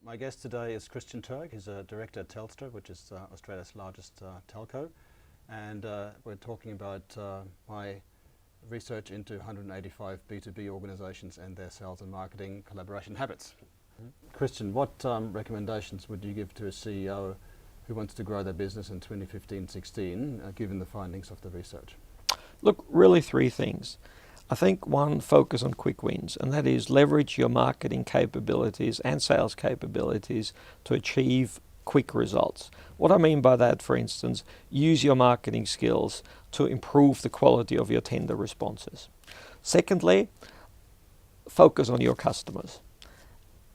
My guest today is Christian Tuerk. He's a director at Telstra, which is Australia's largest telco. And we're talking about my research into 185 B2B organizations and their sales and marketing collaboration habits. Christian, what recommendations would you give to a CEO who wants to grow their business in 2015-16, given the findings of the research? Look, really three things. I think one, focus on quick wins, and that is leverage your marketing capabilities and sales capabilities to achieve quick results. What I mean by that, for instance, use your marketing skills to improve the quality of your tender responses. Secondly, focus on your customers.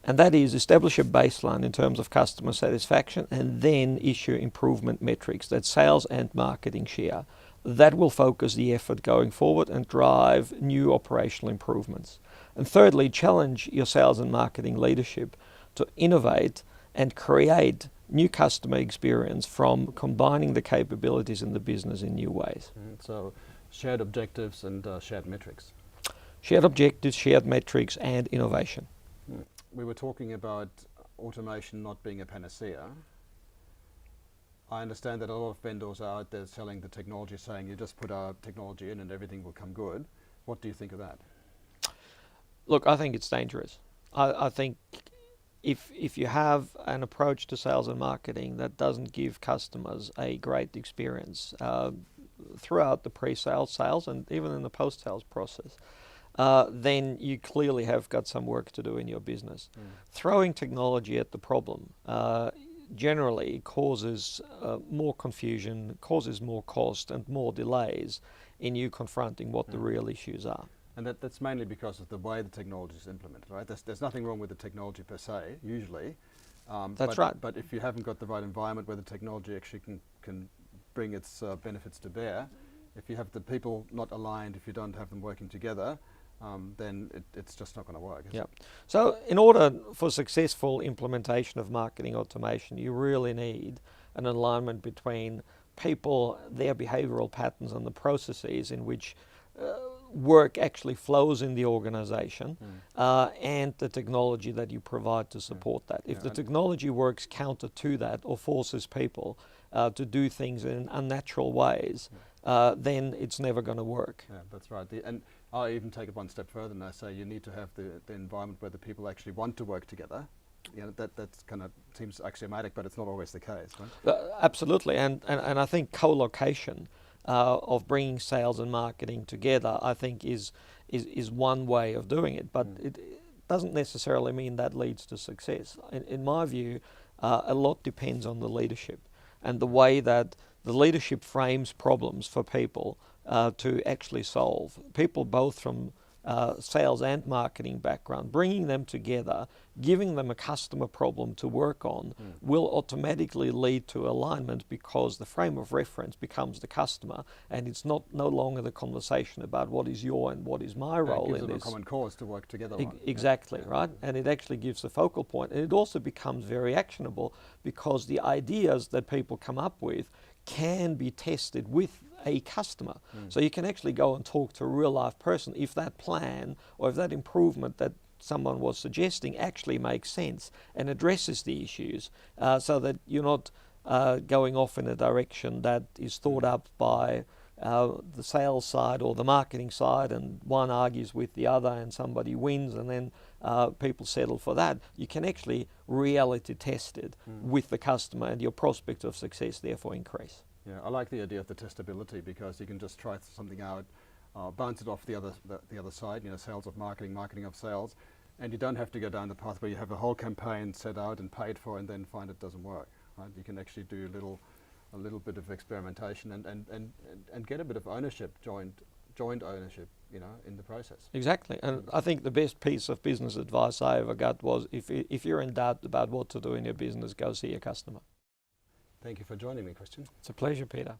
And that is establish a baseline in terms of customer satisfaction and then issue improvement metrics that sales and marketing share. That will focus the effort going forward and drive new operational improvements. And thirdly, challenge your sales and marketing leadership to innovate and create new customer experience from combining the capabilities in the business in new ways. So shared objectives and shared metrics. Shared objectives, shared metrics and innovation. We were talking about automation not being a panacea. I understand that a lot of vendors are out there selling the technology, saying you just put our technology in and everything will come good. What do you think of that? Look, I think it's dangerous. I think if you have an approach to sales and marketing that doesn't give customers a great experience throughout the pre-sales, sales, and even in the post-sales process, then you clearly have got some work to do in your business. Throwing technology at the problem generally causes more confusion, causes more cost and more delays in you confronting what the real issues are. And that's mainly because of the way the technology is implemented, right? There's nothing wrong with the technology per se, usually. That's right. But if you haven't got the right environment where the technology actually can bring its benefits to bear, if you have the people not aligned, if you don't have them working together, then it's just not going to work. Is it? So in order for successful implementation of marketing automation, you really need an alignment between people, their behavioral patterns and the processes in which work actually flows in the organization and the technology that you provide to support that. If the technology works counter to that or forces people to do things in unnatural ways, then it's never going to work. Yeah, that's right. And I even take it one step further and I say you need to have the environment where the people actually want to work together. You know, that's kind of seems axiomatic, but it's not always the case, right? Absolutely, and I think co-location of bringing sales and marketing together, I think is one way of doing it, but it doesn't necessarily mean that leads to success. In my view, a lot depends on the leadership and the way that the leadership frames problems for people to actually solve. People both from sales and marketing background, bringing them together, giving them a customer problem to work on will automatically lead to alignment because the frame of reference becomes the customer and it's no longer the conversation about what is your and what is my role in this. It gives them a common cause to work together on. Exactly, right? And it actually gives a focal point, and it also becomes very actionable because the ideas that people come up with can be tested with a customer. So you can actually go and talk to a real life person if that plan or if that improvement that someone was suggesting actually makes sense and addresses the issues so that you're not going off in a direction that is thought up by the sales side or the marketing side and one argues with the other and somebody wins and then people settle for that. You can actually reality test it with the customer and your prospect of success therefore increase. Yeah, I like the idea of the testability because you can just try something out, bounce it off the other side, you know, sales of marketing, marketing of sales, and you don't have to go down the path where you have a whole campaign set out and paid for and then find it doesn't work. Right? You can actually do a little bit of experimentation and get a bit of ownership, joint ownership, you know, in the process. Exactly, and I think the best piece of business advice I ever got was if you're in doubt about what to do in your business, go see your customer. Thank you for joining me, Christian. It's a pleasure, Peter.